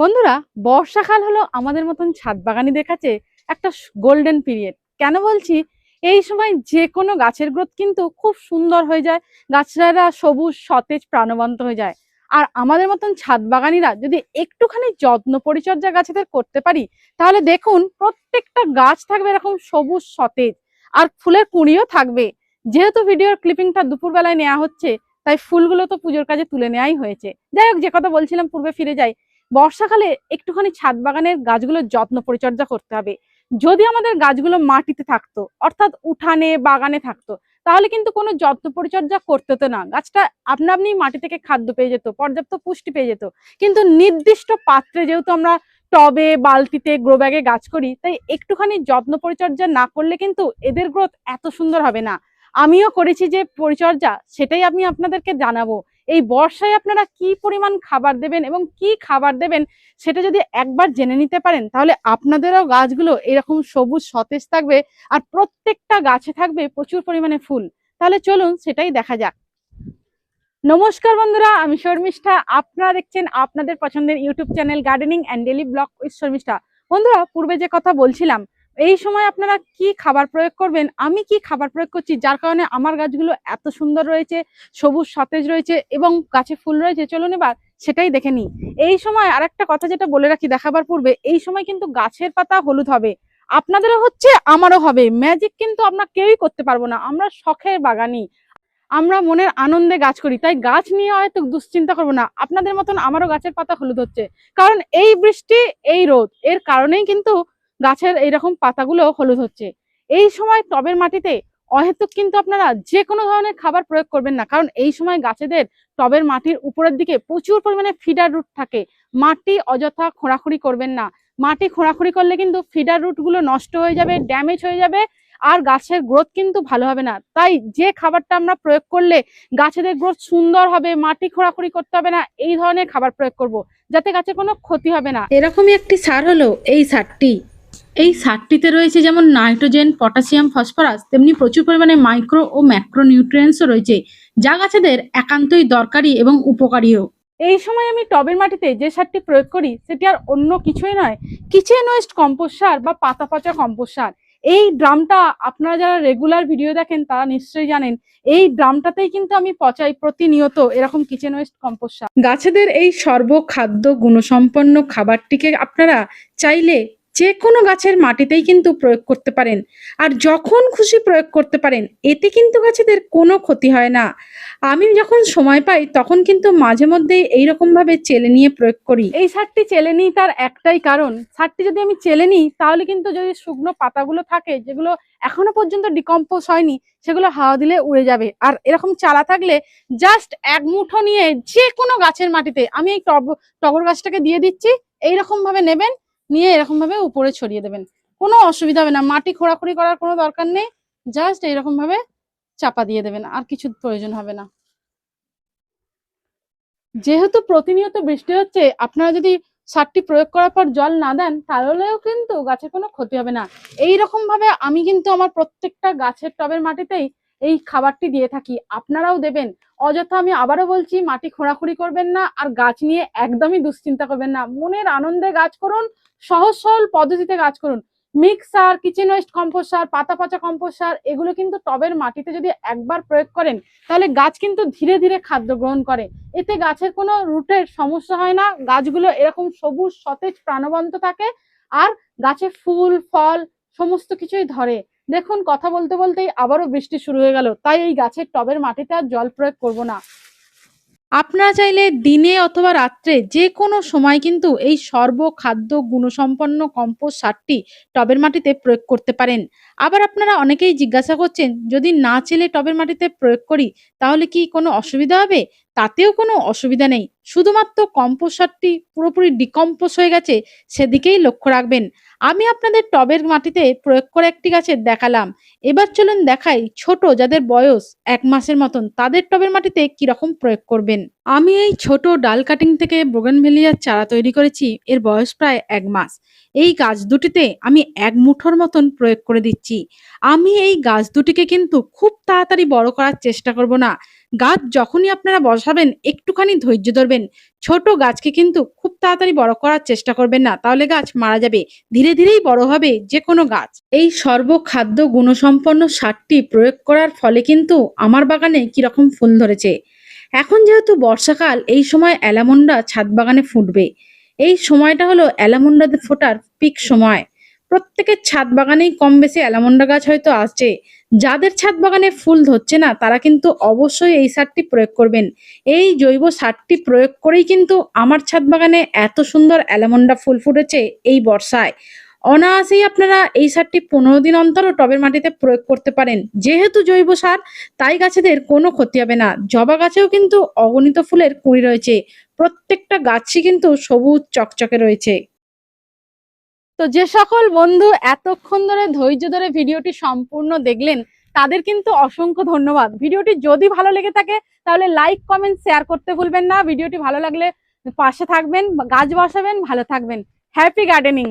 বন্ধুরা, বর্ষাকাল হলো আমাদের মতন ছাদ বাগানিদের কাছে একটা গোল্ডেন পিরিয়ড। কেন বলছি? এই সময় যে কোনো গাছের গ্রোথ কিন্তু খুব সুন্দর হয়ে যায়, গাছরা সবুজ সতেজ প্রাণবন্ত হয়ে যায়। আর আমাদের মতন ছাদ বাগানিরা যদি একটুখানি যত্ন পরিচর্যা গাছেদের করতে পারি, তাহলে দেখুন প্রত্যেকটা গাছ থাকবে এরকম সবুজ সতেজ, আর ফুলের কুঁড়িও থাকবে। যেহেতু ভিডিওর ক্লিপিংটা দুপুরবেলায় নেওয়া হচ্ছে, তাই ফুলগুলো তো পুজোর কাজে তুলে নেওয়াই হয়েছে। যাই হোক, যে কথা বলছিলাম পূর্বে ফিরে যাই। বর্ষাকালে একটুখানি ছাদ বাগানের গাছগুলোর যত্ন পরিচর্যা করতে হবে। যদি আমাদের গাছগুলো মাটিতে থাকতো, অর্থাৎ উঠানে বাগানে থাকতো, তাহলে কিন্তু কোনো যত্ন পরিচর্যা করতে হতো না, গাছটা আপনা আপনি মাটি থেকে খাদ্য পেয়ে যেত, পর্যাপ্ত পুষ্টি পেয়ে যেত। কিন্তু নির্দিষ্ট পাত্রে যেহেতু আমরা টবে বালতিতে গ্রো ব্যাগে গাছ করি, তাই একটুখানি যত্ন পরিচর্যা না করলে কিন্তু এদের গ্রোথ এত সুন্দর হবে না। আমিও করেছি যে পরিচর্যা, সেটাই আমি আপনাদেরকে জানাবো। এই বর্ষায় আপনারা কি পরিমাণ খাবার দেবেন এবং কি খাবার দেবেন, সেটা যদি একবার জেনে নিতে পারেন, তাহলে আপনাদেরও গাছগুলো এরকম সবুজ সতেজ থাকবে, আর প্রত্যেকটা গাছে থাকবে প্রচুর পরিমাণে ফুল। তাহলে চলুন সেটাই দেখা যাক। নমস্কার বন্ধুরা, আমি শর্মিষ্ঠা। আপনারা দেখছেন আপনাদের পছন্দের YouTube channel gardening and daily blog with Sharmistha. বন্ধুরা, পূর্বে যে কথা বলছিলাম, এই সময় আপনারা কি খাবার প্রয়োগ করবেন, আমি কি খাবার প্রয়োগ করছি যার কারণে আমার গাছগুলো এত সুন্দর রয়েছে, সবুজ সতেজ রয়েছে এবং গাছে ফুল রয়েছে, চলুন এবার সেটাই দেখে নিই। এই সময় আরেকটা কথা যেটা বলে রাখি দেখাবার পূর্বে, এই সময় কিন্তু গাছের পাতা হলুদ হবে। আপনাদেরও হচ্ছে, আমারও হবে। ম্যাজিক কিন্তু আমরা কেউই করতে পারবো না, আমরা শখের বাগানি, আমরা মনের আনন্দে গাছ করি, তাই গাছ নিয়ে হয়তো দুশ্চিন্তা করবো না। আপনাদের মতন আমারও গাছের পাতা হলুদ হচ্ছে, কারণ এই বৃষ্টি এই রোদ এর কারণেই কিন্তু গাছের এইরকম পাতাগুলো হলুদ হচ্ছে। এই সময় টবের মাটিতে অহেতুক কিন্তু আপনারা যে কোনো ধরনের খাবার প্রয়োগ করবেন না, কারণ এই সময় গাছেদের টবের মাটির উপরের দিকে প্রচুর পরিমাণে ফিডার রুট থাকে। মাটি অযথা খোঁড়াখুড়ি করবেন না। মাটি খোঁড়াখুড়ি করলে কিন্তু ফিডার রুট গুলো নষ্ট হয়ে যাবে, ড্যামেজ হয়ে যাবে, আর গাছের গ্রোথ কিন্তু ভালো হবে না। তাই যে খাবারটা আমরা প্রয়োগ করলে গাছেদের গ্রোথ সুন্দর হবে, মাটি খোঁড়াখুড়ি করতে হবে না, এই ধরনের খাবার প্রয়োগ করব, যাতে গাছের কোনো ক্ষতি হবে না। এরকমই একটি সার হলো এই সারটি। এই সারটিতে রয়েছে যেমন নাইট্রোজেন, পটাশিয়াম, ফসফরাস, তেমনি প্রচুর পরিমাণে মাইক্রো ও ম্যাক্রো নিউট্রিয়েন্টসও রয়েছে, যা গাছেদের একান্তই দরকারি এবং উপকারীও। এই সময় আমি টবের মাটিতে যে সারটি প্রয়োগ করি, সেটি আর অন্য কিছুই নয়, কিচেন ওয়েস্ট কম্পোস্ট সার বা পাতা পচা কম্পোস্ট সার। এই ড্রামটা আপনারা যারা রেগুলার ভিডিও দেখেন তারা নিশ্চয়ই জানেন, এই ড্রামটাতেই কিন্তু আমি পচাই প্রতিনিয়ত এরকম কিচেন ওয়েস্ট কম্পোস্ট সার। গাছেদের এই সর্বখাদ্য গুণসম্পন্ন খাবারটিকে আপনারা চাইলে যে কোনো গাছের মাটিতেই কিন্তু প্রয়োগ করতে পারেন, আর যখন খুশি প্রয়োগ করতে পারেন, এতে কিন্তু গাছেদের কোনো ক্ষতি হয় না। আমি যখন সময় পাই তখন কিন্তু মাঝে মধ্যে এইরকম ভাবে চেলে নিয়ে প্রয়োগ করি। এই সারটি চেলে নিই তার একটাই কারণ, সারটি যদি আমি চেলে নিই তাহলে কিন্তু যদি শুকনো পাতাগুলো থাকে যেগুলো এখনো পর্যন্ত ডিকম্পোজ হয়নি, সেগুলো হাওয়া দিলে উড়ে যাবে। আর এরকম চারা থাকলে জাস্ট এক মুঠো নিয়ে যে কোনো গাছের মাটিতে, আমি এই টগর গাছটাকে দিয়ে দিচ্ছি, এইরকম ভাবে নেবেন, নিয়ে এরকম ভাবে উপরে ছড়িয়ে দেবেন, কোনো অসুবিধা হবে না। মাটি খোঁড়াখুড়ি করার কোনো দরকার নেই, জাস্ট এইরকম ভাবে চাপা দিয়ে দেবেন, আর কিছু প্রয়োজন হবে না। যেহেতু প্রতিনিয়ত বৃষ্টি হচ্ছে, আপনারা যদি সারটি প্রয়োগ করার পর জল না দেন, তাহলেও কিন্তু গাছের কোনো ক্ষতি হবে না। এই রকম ভাবে আমি কিন্তু আমার প্রত্যেকটা গাছের টবের মাটিতেই এই খাবারটি দিয়ে থাকি, আপনারাও দেবেন। অযথা আমি আবারও বলছি, মাটি খোঁড়াখুড়ি করবেন না, আর গাছ নিয়ে একদমই দুশ্চিন্তা করবেন না। মনের আনন্দে গাছ করুন, সহজ সরল পদ্ধতিতে গাছ করুন। মিক্স সার, কিচেন ওয়েস্ট কম্পোস্ট সার, পাতা পচা কম্পোস্ট সার, এগুলো কিন্তু টবের মাটিতে যদি একবার প্রয়োগ করেন, তাহলে গাছ কিন্তু ধীরে ধীরে খাদ্য গ্রহণ করে। এতে গাছের কোনো রুটের সমস্যা হয় না, গাছগুলো এরকম সবুজ সতেজ প্রাণবন্ত থাকে, আর গাছে ফুল ফল সমস্ত কিছুই ধরে। দেখুন, কথা বলতে বলতেই আবারও বৃষ্টি শুরু হয়ে গেল, তাই এই গাছের টবের মাটিতে আর জল প্রয়োগ করব না। আপনারা চাইলে দিনে অথবা রাত্রে যে কোনো সময় কিন্তু এই সর্বখাদ্য গুণসম্পন্ন কম্পোস্ট সারটি টবের মাটিতে প্রয়োগ করতে পারেন। আবার আপনারা অনেকেই জিজ্ঞাসা করছেন, যদি না চেলে টবের মাটিতে প্রয়োগ করি তাহলে কি কোনো অসুবিধা হবে? তাতেও কোনো অসুবিধা নেই, শুধুমাত্র কম্পোস্ট সারটি পুরোপুরি ডিকম্পোজ হয়ে গেছে সেদিকেই লক্ষ্য রাখবেন। আমি আপনাদের টবের মাটিতে প্রয়োগ করে একটি গাছের দেখালাম, এবার চলুন দেখাই ছোট যাদের বয়স 1 মাসের মতন, তাদের টবের মাটিতে কিরকম প্রয়োগ করবেন। আমি এই ছোট ডাল কাটিং থেকে বোগেনভেলিয়ার চারা তৈরি করেছি, এর বয়স প্রায় 1 মাস। এই গাছ দুটিতে আমি 1 মুঠোর মতন প্রয়োগ করে দিচ্ছি। আমি এই গাছ দুটিকে কিন্তু খুব তাড়াতাড়ি বড় করার চেষ্টা করব না। গাছ যখনই আপনারা বসাবেন একটুখানি ধৈর্য ধরবেন, করবেন। ছোট গাছকে কিন্তু খুব তাড়াতাড়ি বড় করার চেষ্টা করবেন না, তাহলে গাছ মারা যাবে। ধীরে ধীরেই বড় হবে যে কোনো গাছ। এই সর্বখাদ্য গুণসম্পন্ন সারটি প্রয়োগ করার ফলে কিন্তু আমার বাগানে কিরকম ফুল ধরেছে। এখন যেহেতু বর্ষাকাল, এই সময় অ্যালামন্ডা ছাদ বাগানে ফুটবে। এই সময়টা হলো অ্যালামন্ডাদের ফোটার পিক সময়। প্রত্যেকের ছাদ বাগানেই কম বেশি অ্যালামন্ডা গাছ হয়তো আছে। যাদের ছাদ বাগানে ফুল ধরছে না তারা কিন্তু অবশ্যই এই সারটি প্রয়োগ করবেন। এই জৈব সারটি প্রয়োগ করেই কিন্তু আমার ছাদ বাগানে এত সুন্দর অ্যালামন্ডা ফুল ফুটেছে এই বর্ষায়। অনায়াসেই আপনারা এই সারটি 15 দিন অন্তরও টবের মাটিতে প্রয়োগ করতে পারেন। যেহেতু জৈব সার, তাই গাছেদের কোনো ক্ষতি হবে না। জবা গাছেও কিন্তু অগণিত ফুলের কুঁড়ি রয়েছে। প্রত্যেকটা গাছই কিন্তু সবুজ চকচকে রয়েছে। তো যে সকল বন্ধু এতক্ষণ ধরে ধৈর্য ধরে ভিডিওটি সম্পূর্ণ দেখলেন, তাদের কিন্তু অসংখ্য ধন্যবাদ। ভিডিওটি যদি ভালো লেগে থাকে তাহলে লাইক, কমেন্ট, শেয়ার করতে ভুলবেন না। ভিডিওটি ভালো লাগলে পাশে থাকবেন, গাছ বসাবেন, ভালো থাকবেন। Happy gardening.